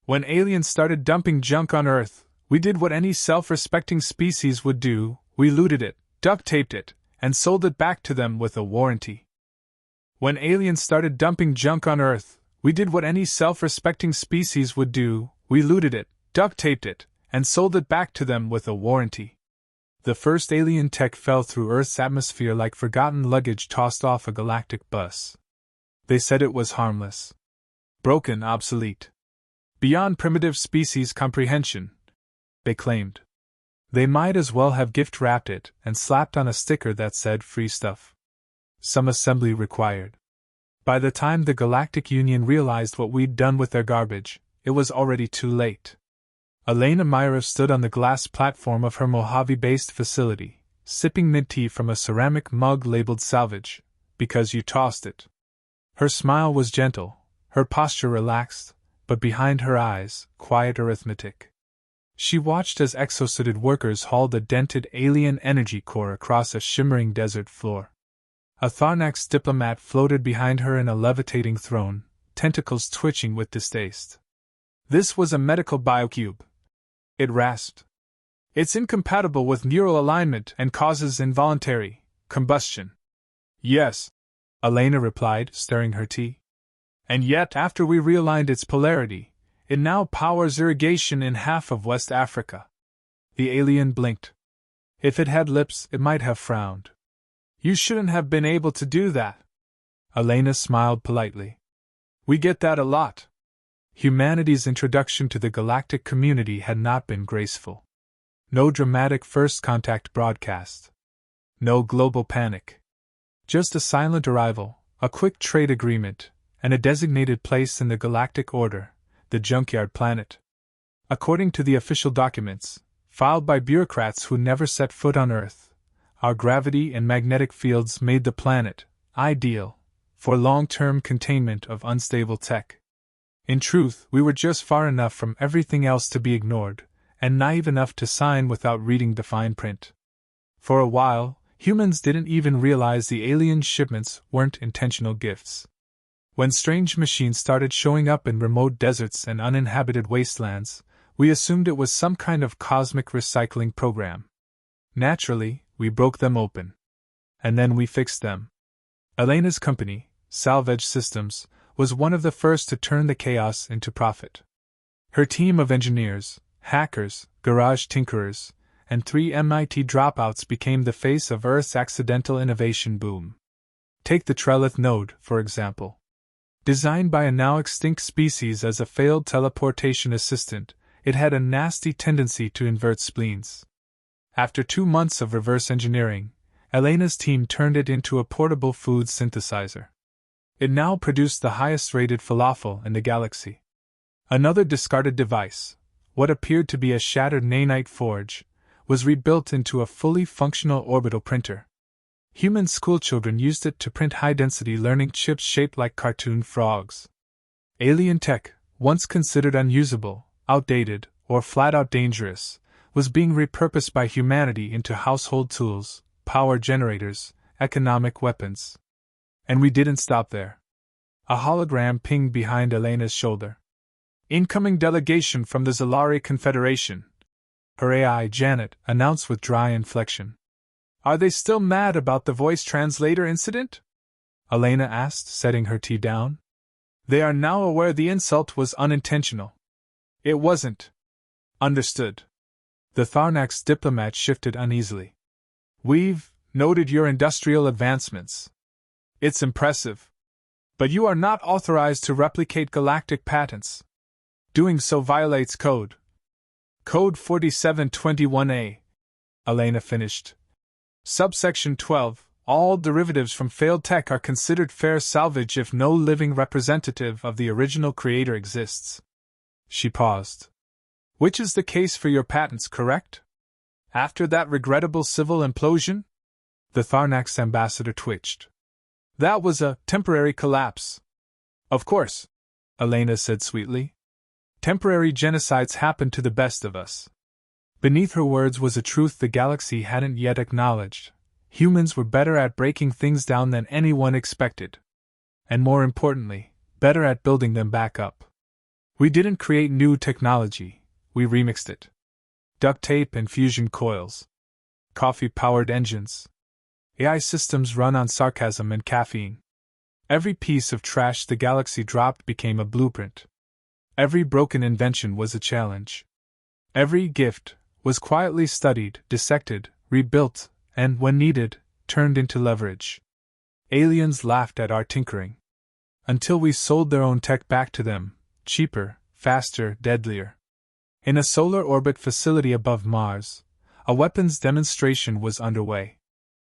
When aliens started dumping junk on Earth, we did what any self-respecting species would do: we looted it, duct-taped it, and sold it back to them with a warranty. When aliens started dumping junk on Earth, we did what any self-respecting species would do: we looted it, duct-taped it, and sold it back to them with a warranty. The first alien tech fell through Earth's atmosphere like forgotten luggage tossed off a galactic bus. They said it was harmless, broken, obsolete, beyond primitive species comprehension, they claimed. They might as well have gift-wrapped it and slapped on a sticker that said free stuff. Some assembly required. By the time the Galactic Union realized what we'd done with their garbage, it was already too late. Elena Myra stood on the glass platform of her Mojave-based facility, sipping mint tea from a ceramic mug labeled salvage, because you tossed it. Her smile was gentle, her posture relaxed, but behind her eyes, quiet arithmetic. She watched as exosuited workers hauled a dented alien energy core across a shimmering desert floor. A Tharnax diplomat floated behind her in a levitating throne, tentacles twitching with distaste. This was a medical biocube. It rasped. It's incompatible with neural alignment and causes involuntary combustion. Yes, Elena replied, stirring her tea. And yet, after we realigned its polarity, it now powers irrigation in half of West Africa. The alien blinked. If it had lips, it might have frowned. You shouldn't have been able to do that. Elena smiled politely. We get that a lot. Humanity's introduction to the galactic community had not been graceful. No dramatic first contact broadcast. No global panic. Just a silent arrival, a quick trade agreement, and a designated place in the galactic order, the junkyard planet. According to the official documents, filed by bureaucrats who never set foot on Earth, our gravity and magnetic fields made the planet ideal for long-term containment of unstable tech. In truth, we were just far enough from everything else to be ignored, and naive enough to sign without reading the fine print. For a while, humans didn't even realize the alien shipments weren't intentional gifts. When strange machines started showing up in remote deserts and uninhabited wastelands, we assumed it was some kind of cosmic recycling program. Naturally, we broke them open. And then we fixed them. Elena's company, Salvage Systems, was one of the first to turn the chaos into profit. Her team of engineers, hackers, garage tinkerers, and 3 MIT dropouts became the face of Earth's accidental innovation boom. Take the Trellith node, for example. Designed by a now extinct species as a failed teleportation assistant, it had a nasty tendency to invert spleens. After 2 months of reverse engineering, Elena's team turned it into a portable food synthesizer. It now produced the highest-rated falafel in the galaxy. Another discarded device, what appeared to be a shattered nanite forge, was rebuilt into a fully functional orbital printer. Human schoolchildren used it to print high-density learning chips shaped like cartoon frogs. Alien tech, once considered unusable, outdated, or flat-out dangerous, was being repurposed by humanity into household tools, power generators, economic weapons. And we didn't stop there. A hologram pinged behind Elena's shoulder. Incoming delegation from the Zalari Confederation. Her AI, Janet, announced with dry inflection. Are they still mad about the voice translator incident? Elena asked, setting her tea down. They are now aware the insult was unintentional. It wasn't. Understood. The Tharnax diplomat shifted uneasily. We've noted your industrial advancements. It's impressive. But you are not authorized to replicate galactic patents. Doing so violates Code. Code 4721A. Elena finished. Subsection 12. All derivatives from failed tech are considered fair salvage if no living representative of the original creator exists. She paused. Which is the case for your patents, correct? After that regrettable civil implosion? The Tharnax ambassador twitched. That was a temporary collapse. Of course, Elena said sweetly. Temporary genocides happen to the best of us. Beneath her words was a truth the galaxy hadn't yet acknowledged. Humans were better at breaking things down than anyone expected. And more importantly, better at building them back up. We didn't create new technology, we remixed it. Duct tape and fusion coils. Coffee-powered engines. AI systems run on sarcasm and caffeine. Every piece of trash the galaxy dropped became a blueprint. Every broken invention was a challenge. Every gift was quietly studied, dissected, rebuilt, and, when needed, turned into leverage. Aliens laughed at our tinkering. Until we sold their own tech back to them, cheaper, faster, deadlier. In a solar orbit facility above Mars, a weapons demonstration was underway.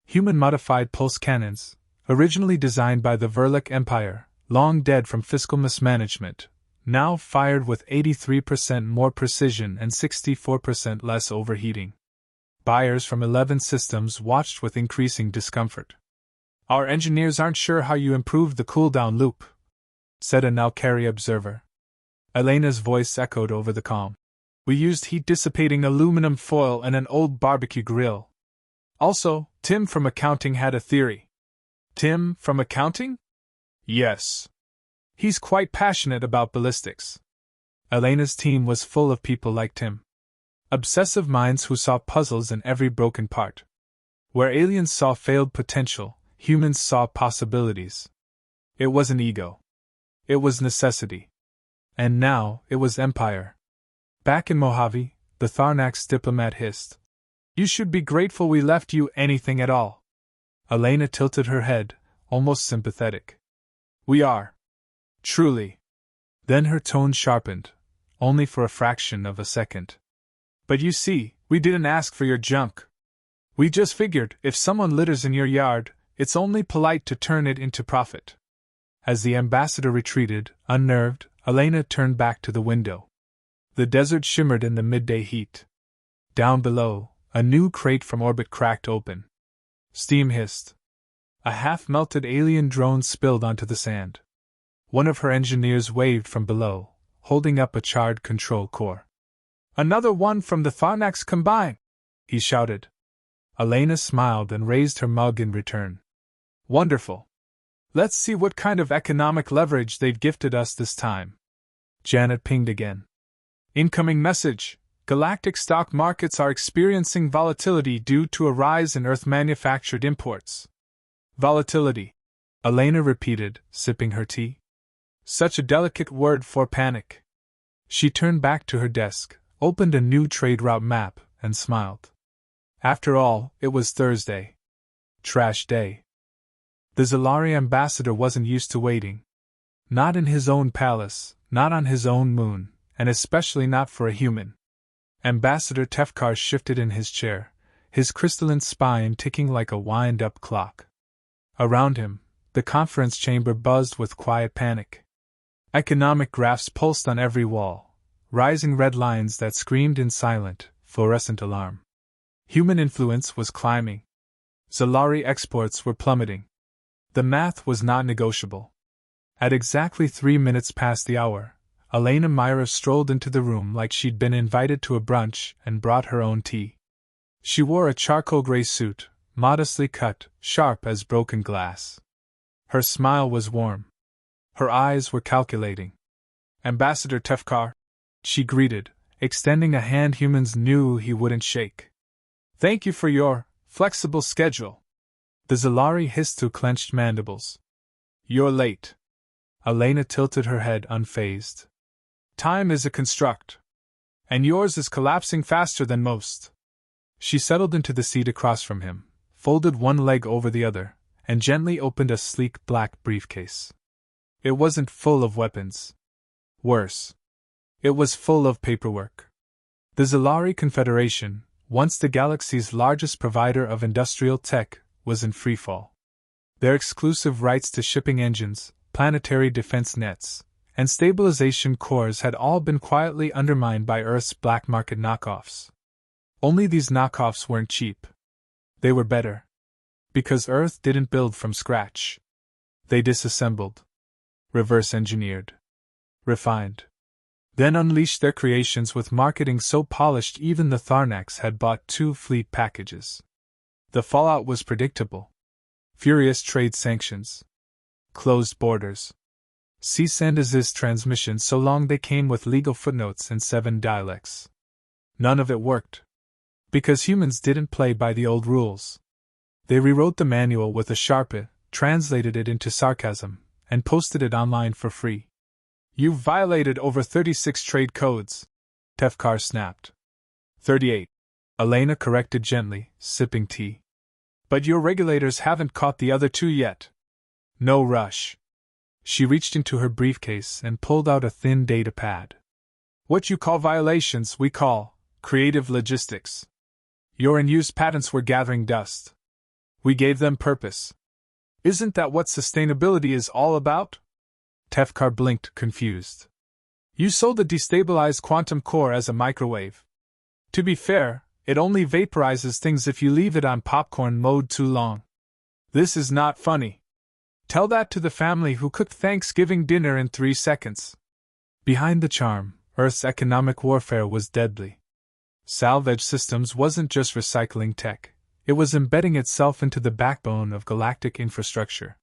Human-modified pulse cannons, originally designed by the Verlic Empire, long dead from fiscal mismanagement, now fired with 83% more precision and 64% less overheating. Buyers from 11 systems watched with increasing discomfort. "Our engineers aren't sure how you improved the cooldown loop," said a Nalkari observer. Elena's voice echoed over the calm. "We used heat-dissipating aluminum foil and an old barbecue grill. Also, Tim from accounting had a theory." "Tim from accounting?" "Yes. He's quite passionate about ballistics." Elena's team was full of people like Tim. Obsessive minds who saw puzzles in every broken part. Where aliens saw failed potential, humans saw possibilities. It wasn't ego. It was necessity. And now, it was empire. Back in Mojave, the Tharnax diplomat hissed. "You should be grateful we left you anything at all." Elena tilted her head, almost sympathetic. "We are. Truly." Then her tone sharpened, only for a fraction of a second. "But you see, we didn't ask for your junk. We just figured, if someone litters in your yard, it's only polite to turn it into profit." As the ambassador retreated, unnerved, Elena turned back to the window. The desert shimmered in the midday heat. Down below, a new crate from orbit cracked open. Steam hissed. A half-melted alien drone spilled onto the sand. One of her engineers waved from below, holding up a charred control core. "Another one from the Tharnax Combine!" he shouted. Elena smiled and raised her mug in return. "Wonderful. Let's see what kind of economic leverage they've gifted us this time." Janet pinged again. "Incoming message. Galactic stock markets are experiencing volatility due to a rise in Earth-manufactured imports." "Volatility," Elena repeated, sipping her tea. Such a delicate word for panic. She turned back to her desk, opened a new trade route map, and smiled. After all, it was Thursday. Trash day. The Zalari ambassador wasn't used to waiting. Not in his own palace, not on his own moon, and especially not for a human. Ambassador Tefkar shifted in his chair, his crystalline spine ticking like a wind-up clock. Around him, the conference chamber buzzed with quiet panic. Economic graphs pulsed on every wall, rising red lines that screamed in silent, fluorescent alarm. Human influence was climbing. Zalari exports were plummeting. The math was not negotiable. At exactly 3 minutes past the hour, Elena Myra strolled into the room like she'd been invited to a brunch and brought her own tea. She wore a charcoal gray suit, modestly cut, sharp as broken glass. Her smile was warm. Her eyes were calculating. "Ambassador Tefkar," she greeted, extending a hand humans knew he wouldn't shake. "Thank you for your flexible schedule." The Zalari hissed through clenched mandibles. "You're late." Elena tilted her head unfazed. "Time is a construct. And yours is collapsing faster than most." She settled into the seat across from him, folded one leg over the other, and gently opened a sleek black briefcase. It wasn't full of weapons. Worse. It was full of paperwork. The Zalari Confederation, once the galaxy's largest provider of industrial tech, was in freefall. Their exclusive rights to shipping engines, planetary defense nets, and stabilization cores had all been quietly undermined by Earth's black market knockoffs. Only these knockoffs weren't cheap. They were better. Because Earth didn't build from scratch. They disassembled. Reverse-engineered. Refined. Then unleashed their creations with marketing so polished even the Tharnax had bought 2 fleet packages. The fallout was predictable. Furious trade sanctions. Closed borders. Cease and desist transmissions so long they came with legal footnotes in 7 dialects. None of it worked. Because humans didn't play by the old rules. They rewrote the manual with a sharpie, translated it into sarcasm, and posted it online for free. You've violated over 36 trade codes, Tefkar snapped. 38. Elena corrected gently, sipping tea. But your regulators haven't caught the other 2 yet. No rush. She reached into her briefcase and pulled out a thin data pad. What you call violations, we call creative logistics. Your in-use patents were gathering dust. We gave them purpose. Isn't that what sustainability is all about? Tefkar blinked, confused. You sold the destabilized quantum core as a microwave. To be fair, it only vaporizes things if you leave it on popcorn mode too long. This is not funny. Tell that to the family who cooked Thanksgiving dinner in 3 seconds. Behind the charm, Earth's economic warfare was deadly. Salvage Systems wasn't just recycling tech, it was embedding itself into the backbone of galactic infrastructure.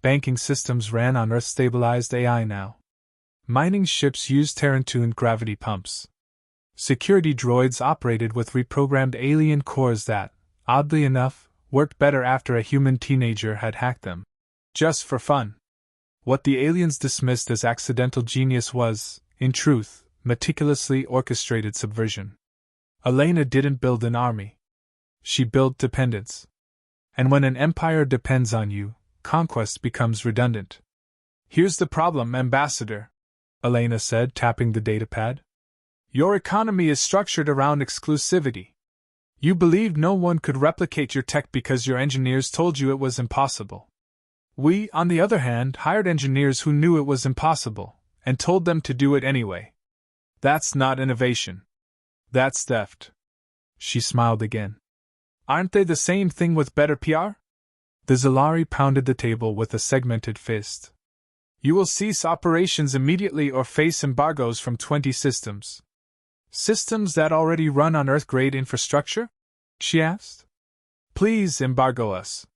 Banking systems ran on Earth-stabilized AI now. Mining ships used Terran-tuned gravity pumps. Security droids operated with reprogrammed alien cores that, oddly enough, worked better after a human teenager had hacked them. Just for fun. What the aliens dismissed as accidental genius was, in truth, meticulously orchestrated subversion. Elena didn't build an army. She built dependence. And when an empire depends on you, conquest becomes redundant. Here's the problem, Ambassador, Elena said, tapping the datapad. Your economy is structured around exclusivity. You believed no one could replicate your tech because your engineers told you it was impossible. We, on the other hand, hired engineers who knew it was impossible, and told them to do it anyway. That's not innovation. That's theft. She smiled again. Aren't they the same thing with better PR? The Zalari pounded the table with a segmented fist. You will cease operations immediately or face embargoes from 20 systems. Systems that already run on Earth-grade infrastructure? She asked. Please embargo us.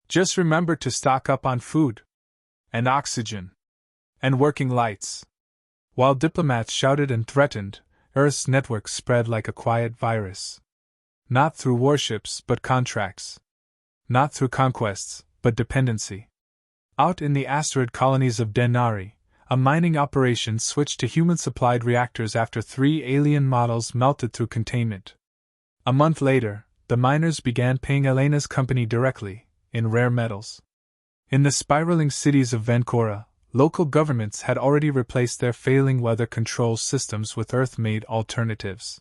Just remember to stock up on food. And oxygen. And working lights. While diplomats shouted and threatened, Earth's network spread like a quiet virus. Not through warships, but contracts. Not through conquests, but dependency. Out in the asteroid colonies of Denari, a mining operation switched to human-supplied reactors after 3 alien models melted through containment. A month later, the miners began paying Elena's company directly, in rare metals. In the spiraling cities of Vancouver, local governments had already replaced their failing weather control systems with Earth-made alternatives.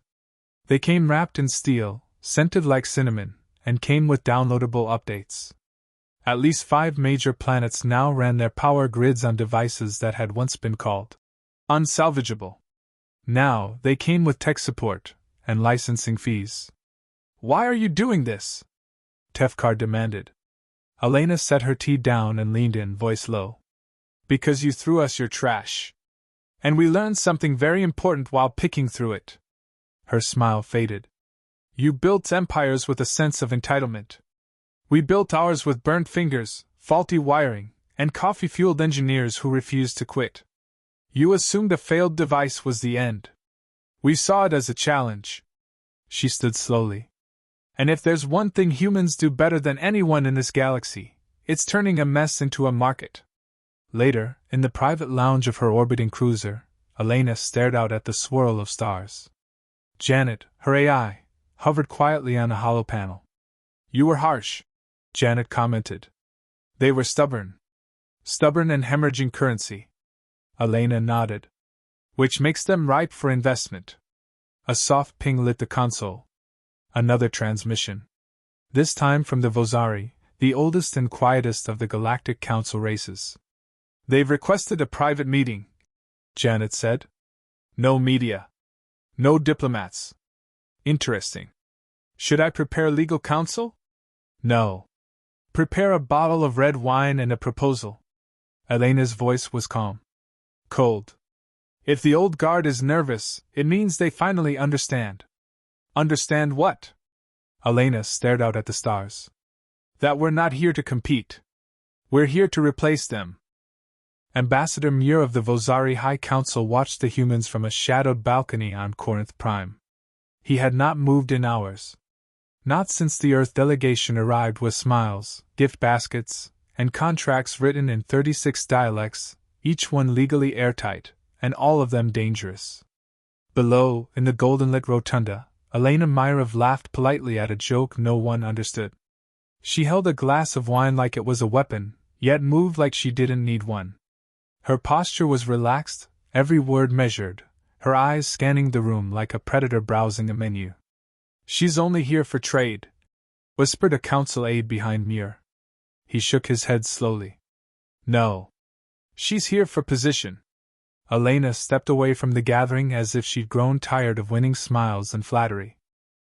They came wrapped in steel, scented like cinnamon, and came with downloadable updates. At least 5 major planets now ran their power grids on devices that had once been called unsalvageable. Now, they came with tech support and licensing fees. Why are you doing this? Tefkar demanded. Elena set her tea down and leaned in, voice low. Because you threw us your trash. And we learned something very important while picking through it. Her smile faded. You built empires with a sense of entitlement. We built ours with burnt fingers, faulty wiring, and coffee-fueled engineers who refused to quit. You assumed a failed device was the end. We saw it as a challenge. She stood slowly. And if there's one thing humans do better than anyone in this galaxy, it's turning a mess into a market. Later, in the private lounge of her orbiting cruiser, Elena stared out at the swirl of stars. Janet, her AI, hovered quietly on a hollow panel. You were harsh, Janet commented. They were stubborn. Stubborn and hemorrhaging currency. Elena nodded. Which makes them ripe for investment. A soft ping lit the console. Another transmission. This time from the Vozari, the oldest and quietest of the Galactic Council races. They've requested a private meeting, Janet said. No media. No diplomats. Interesting. Should I prepare legal counsel? No. Prepare a bottle of red wine and a proposal. Elena's voice was calm. Cold. If the old guard is nervous, it means they finally understand. Understand what? Elena stared out at the stars. That we're not here to compete. We're here to replace them. Ambassador Muir of the Vozari High Council watched the humans from a shadowed balcony on Corinth Prime. He had not moved in hours. Not since the Earth delegation arrived with smiles, gift baskets, and contracts written in 36 dialects, each one legally airtight, and all of them dangerous. Below, in the golden-lit rotunda, Elena Myrov laughed politely at a joke no one understood. She held a glass of wine like it was a weapon, yet moved like she didn't need one. Her posture was relaxed, every word measured, her eyes scanning the room like a predator browsing a menu. "She's only here for trade," whispered a council aide behind Muir. He shook his head slowly. "No. She's here for position." Elena stepped away from the gathering as if she'd grown tired of winning smiles and flattery.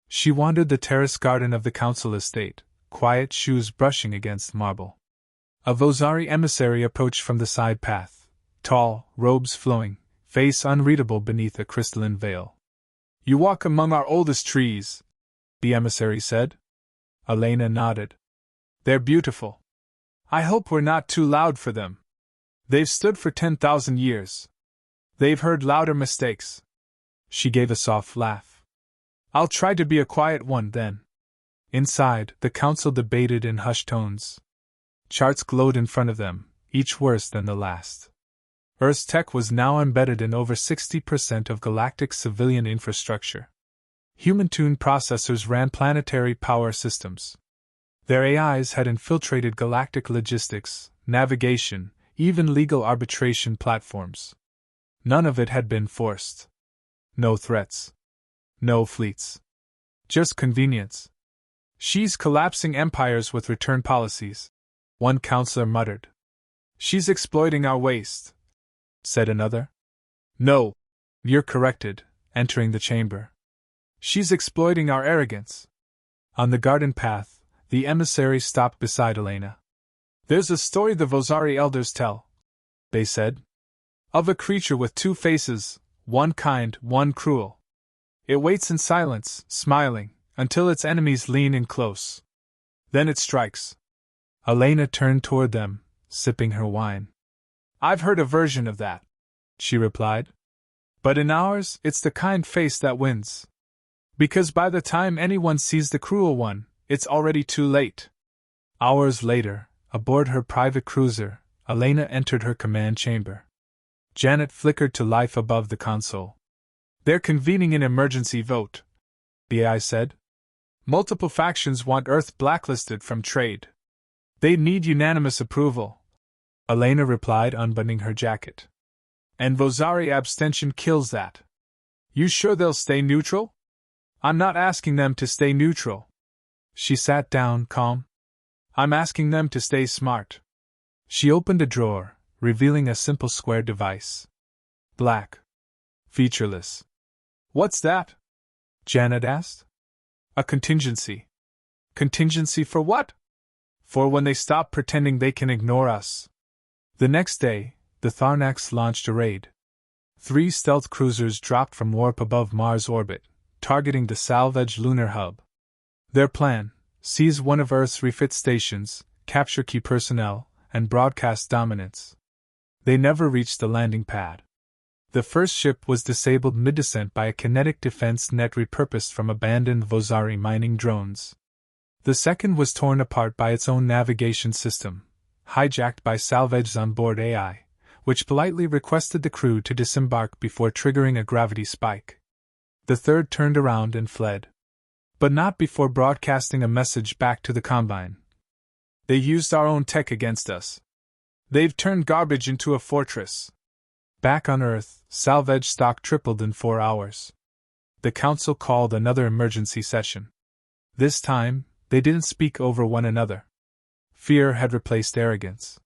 She wandered the terrace garden of the council estate, quiet shoes brushing against marble. A Vozari emissary approached from the side path, tall, robes flowing, face unreadable beneath a crystalline veil. "You walk among our oldest trees," the emissary said. Elena nodded. "They're beautiful. I hope we're not too loud for them. They've stood for 10,000 years. They've heard louder mistakes." She gave a soft laugh. "I'll try to be a quiet one, then." Inside, the council debated in hushed tones. Charts glowed in front of them, each worse than the last. Earth's tech was now embedded in over 60% of galactic civilian infrastructure. Human-tuned processors ran planetary power systems. Their AIs had infiltrated galactic logistics, navigation, even legal arbitration platforms. None of it had been forced. No threats. No fleets. Just convenience. "She's collapsing empires with return policies," one counselor muttered. "She's exploiting our waste," said another. "No," Muir corrected, entering the chamber. "She's exploiting our arrogance." On the garden path, the emissary stopped beside Elena. "There's a story the Vozari elders tell," they said, "of a creature with two faces, one kind, one cruel. It waits in silence, smiling, until its enemies lean in close. Then it strikes." Elena turned toward them, sipping her wine. "I've heard a version of that," she replied. "But in ours, it's the kind face that wins. Because by the time anyone sees the cruel one, it's already too late." Hours later, aboard her private cruiser, Elena entered her command chamber. Janet flickered to life above the console. "They're convening an emergency vote," the AI said. "Multiple factions want Earth blacklisted from trade. They need unanimous approval," Elena replied, unbuttoning her jacket. "And Vozari abstention kills that. You sure they'll stay neutral?" "I'm not asking them to stay neutral." She sat down, calm. "I'm asking them to stay smart." She opened a drawer, revealing a simple square device. Black. Featureless. "What's that?" Janet asked. "A contingency." "Contingency for what?" "For when they stop pretending they can ignore us." The next day, the Tharnax launched a raid. 3 stealth cruisers dropped from warp above Mars orbit, targeting the salvaged lunar hub. Their plan: seize one of Earth's refit stations, capture key personnel, and broadcast dominance. They never reached the landing pad. The first ship was disabled mid-descent by a kinetic defense net repurposed from abandoned Vozari mining drones. The second was torn apart by its own navigation system, hijacked by salvaged onboard AI, which politely requested the crew to disembark before triggering a gravity spike. The third turned around and fled. But not before broadcasting a message back to the Combine. "They used our own tech against us. They've turned garbage into a fortress." Back on Earth, salvage stock tripled in 4 hours. The Council called another emergency session. This time, they didn't speak over one another. Fear had replaced arrogance.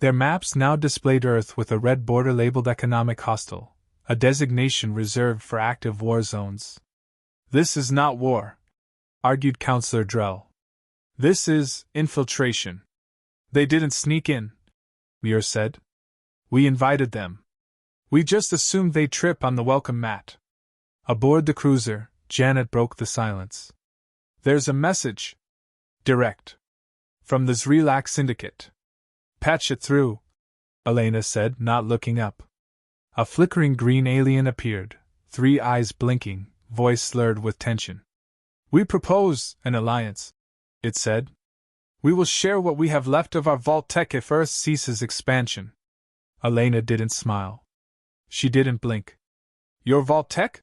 Their maps now displayed Earth with a red border labeled Economic Hostile, a designation reserved for active war zones. "This is not war," argued Councillor Drell. "This is infiltration. They didn't sneak in," Muir said. "We invited them. We just assumed they'd trip on the welcome mat." Aboard the cruiser, Janet broke the silence. "There's a message. Direct. From the Zrelak Syndicate. Patch it through." Elena said, not looking up. A flickering green alien appeared, 3 eyes blinking, voice slurred with tension. We propose an alliance, it said. We will share what we have left of our vault tech if Earth ceases expansion. Elena didn't smile. She didn't blink. Your vault tech?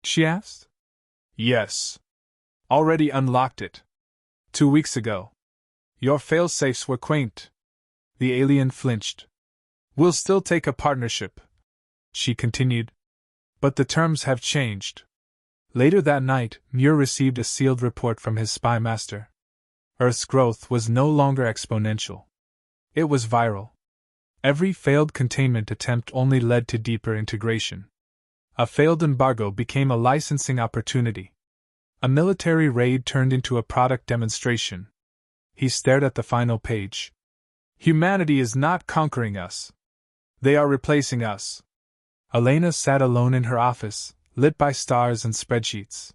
She asked. Yes. Already unlocked it. 2 weeks ago. Your fail-safes were quaint. The alien flinched. We'll still take a partnership, she continued. But the terms have changed. Later that night, Muir received a sealed report from his spy master. Earth's growth was no longer exponential. It was viral. Every failed containment attempt only led to deeper integration. A failed embargo became a licensing opportunity. A military raid turned into a product demonstration. He stared at the final page. Humanity is not conquering us. They are replacing us. Elena sat alone in her office, lit by stars and spreadsheets.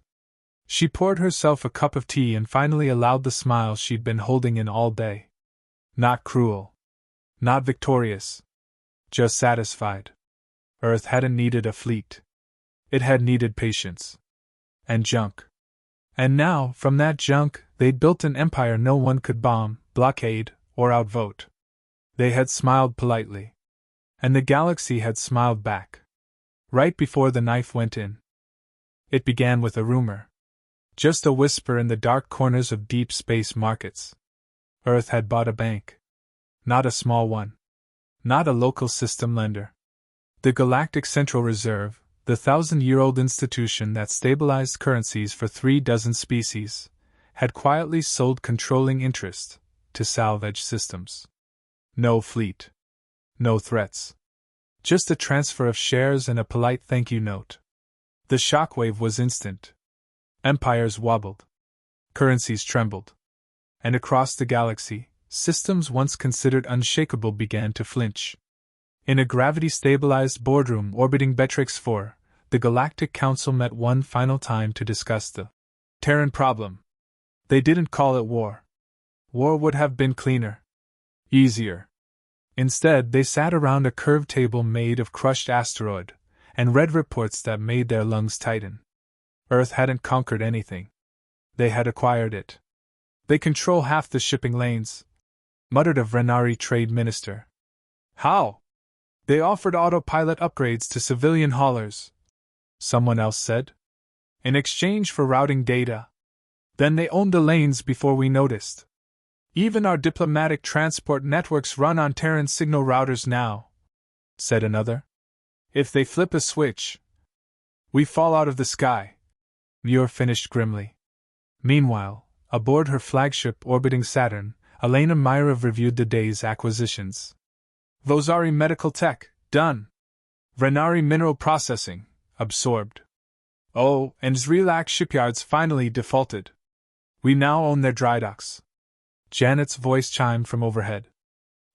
She poured herself a cup of tea and finally allowed the smile she'd been holding in all day. Not cruel. Not victorious. Just satisfied. Earth hadn't needed a fleet. It had needed patience. And junk. And now, from that junk, they'd built an empire no one could bomb, blockade, or outvote. They had smiled politely. And the galaxy had smiled back. Right before the knife went in. It began with a rumor. Just a whisper in the dark corners of deep space markets. Earth had bought a bank. Not a small one. Not a local system lender. The Galactic Central Reserve, the 1,000-year-old institution that stabilized currencies for 36 species, had quietly sold controlling interest to salvage systems. No fleet. No threats. Just a transfer of shares and a polite thank you note. The shockwave was instant. Empires wobbled. Currencies trembled. And across the galaxy, systems once considered unshakable began to flinch. In a gravity-stabilized boardroom orbiting Betrix 4, the Galactic Council met one final time to discuss the Terran problem. They didn't call it war. War would have been cleaner. Easier. Instead, they sat around a curved table made of crushed asteroid, and read reports that made their lungs tighten. Earth hadn't conquered anything. They had acquired it. They control half the shipping lanes, muttered a Vrenari trade minister. How? They offered autopilot upgrades to civilian haulers, someone else said. In exchange for routing data. Then they owned the lanes before we noticed. Even our diplomatic transport networks run on Terran signal routers now, said another. If they flip a switch, we fall out of the sky, Muir finished grimly. Meanwhile, aboard her flagship orbiting Saturn, Elena Myrov reviewed the day's acquisitions. Vozari Medical Tech, done. Vrenari Mineral Processing, absorbed. Oh, and Zrelak Shipyards finally defaulted. We now own their dry docks. Janet's voice chimed from overhead.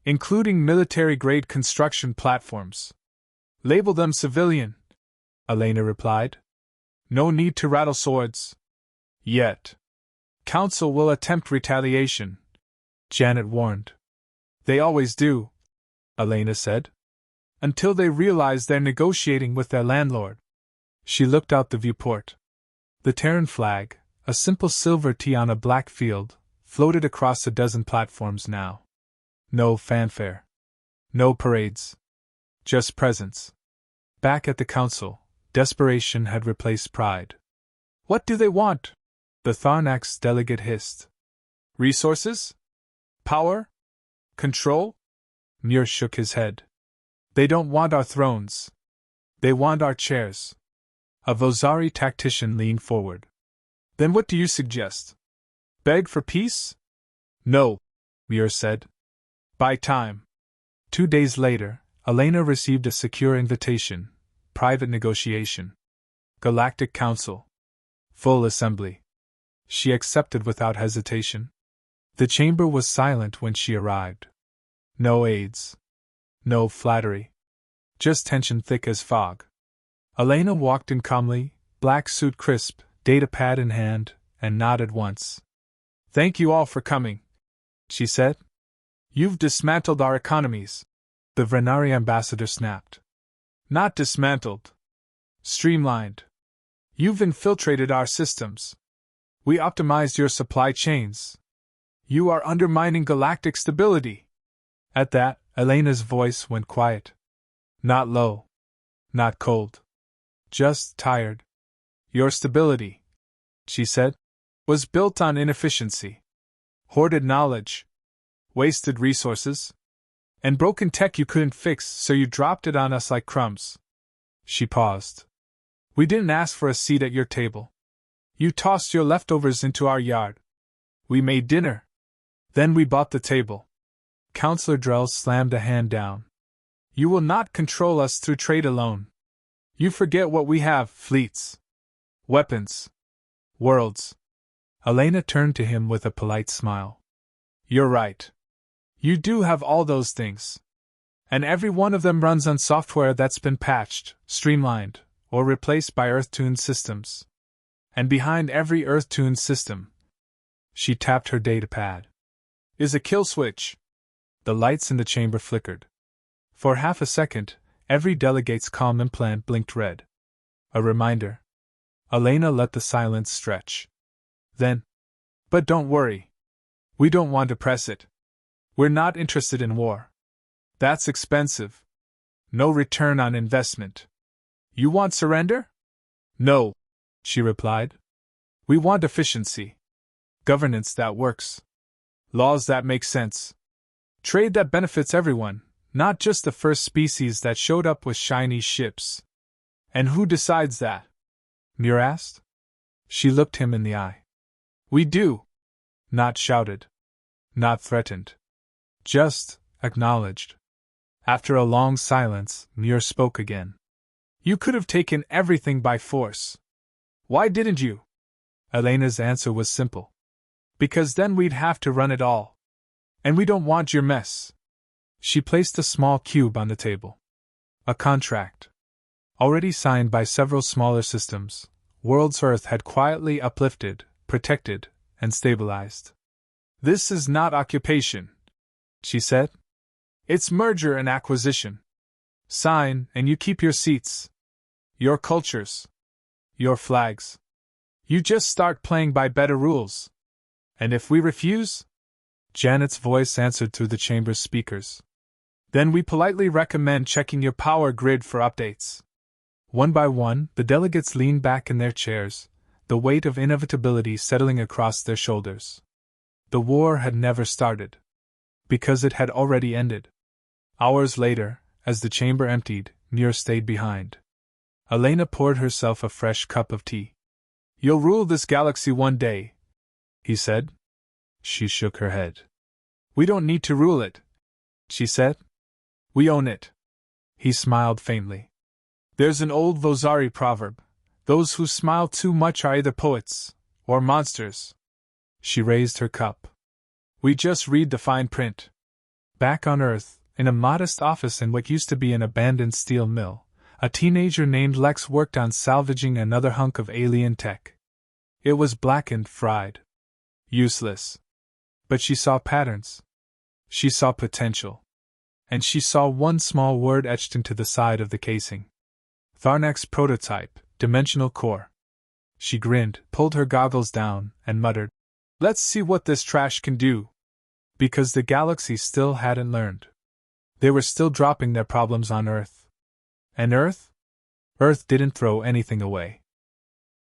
Including military-grade construction platforms. Label them civilian, Elena replied. No need to rattle swords. Yet. Council will attempt retaliation, Janet warned. They always do, Elena said. Until they realize they're negotiating with their landlord. She looked out the viewport. The Terran flag, a simple silver T on a black field, floated across a dozen platforms now. No fanfare. No parades. Just presence. Back at the council, desperation had replaced pride. What do they want? The Tharnax delegate hissed. Resources? Power? Control? Muir shook his head. They don't want our thrones. They want our chairs. A Vozari tactician leaned forward. Then what do you suggest? Beg for peace? No, Muir said. Buy time. 2 days later, Elena received a secure invitation. Private negotiation. Galactic Council. Full assembly. She accepted without hesitation. The chamber was silent when she arrived. No aides. No flattery. Just tension thick as fog. Elena walked in calmly, black suit crisp, datapad in hand, and nodded once. Thank you all for coming, she said. You've dismantled our economies. The Venari ambassador snapped. Not dismantled. Streamlined. You've infiltrated our systems. We optimized your supply chains. You are undermining galactic stability. At that, Elena's voice went quiet. Not low. Not cold. Just tired. Your stability, she said, was built on inefficiency. Hoarded knowledge. Wasted resources. And broken tech you couldn't fix, so you dropped it on us like crumbs. She paused. We didn't ask for a seat at your table. You tossed your leftovers into our yard. We made dinner. Then we bought the table. Counselor Drell slammed a hand down. You will not control us through trade alone. You forget what we have: fleets, weapons, worlds. Elena turned to him with a polite smile. You're right. You do have all those things. And every one of them runs on software that's been patched, streamlined, or replaced by Earth-tuned systems. And behind every Earth-tuned system, she tapped her datapad, is a kill switch. The lights in the chamber flickered. For half a second, every delegate's comm implant blinked red. A reminder. Elena let the silence stretch. Then, but don't worry. We don't want to press it. We're not interested in war. That's expensive. No return on investment. You want surrender? No, she replied. We want efficiency. Governance that works. Laws that make sense. Trade that benefits everyone, not just the first species that showed up with shiny ships. And who decides that? Muir asked. She looked him in the eye. We do. Not shouted. Not threatened. Just acknowledged. After a long silence, Muir spoke again. You could have taken everything by force. Why didn't you? Elena's answer was simple. Because then we'd have to run it all. And we don't want your mess. She placed a small cube on the table. A contract. Already signed by several smaller systems, Worlds Earth had quietly uplifted, protected, and stabilized. This is not occupation, she said. It's merger and acquisition. Sign, and you keep your seats. Your cultures. Your flags. You just start playing by better rules. And if we refuse? Janet's voice answered through the chamber's speakers. Then we politely recommend checking your power grid for updates. One by one, the delegates leaned back in their chairs, the weight of inevitability settling across their shoulders. The war had never started. Because it had already ended. Hours later, as the chamber emptied, Muir stayed behind. Elena poured herself a fresh cup of tea. You'll rule this galaxy one day, he said. She shook her head. We don't need to rule it, she said. We own it. He smiled faintly. There's an old Vozari proverb. Those who smile too much are either poets or monsters. She raised her cup. We just read the fine print. Back on Earth, in a modest office in what used to be an abandoned steel mill, a teenager named Lex worked on salvaging another hunk of alien tech. It was blackened, fried. Useless. But she saw patterns. She saw potential. And she saw one small word etched into the side of the casing. Tharnak's prototype, dimensional core. She grinned, pulled her goggles down, and muttered, Let's see what this trash can do. Because the galaxy still hadn't learned. They were still dropping their problems on Earth. And Earth? Earth didn't throw anything away.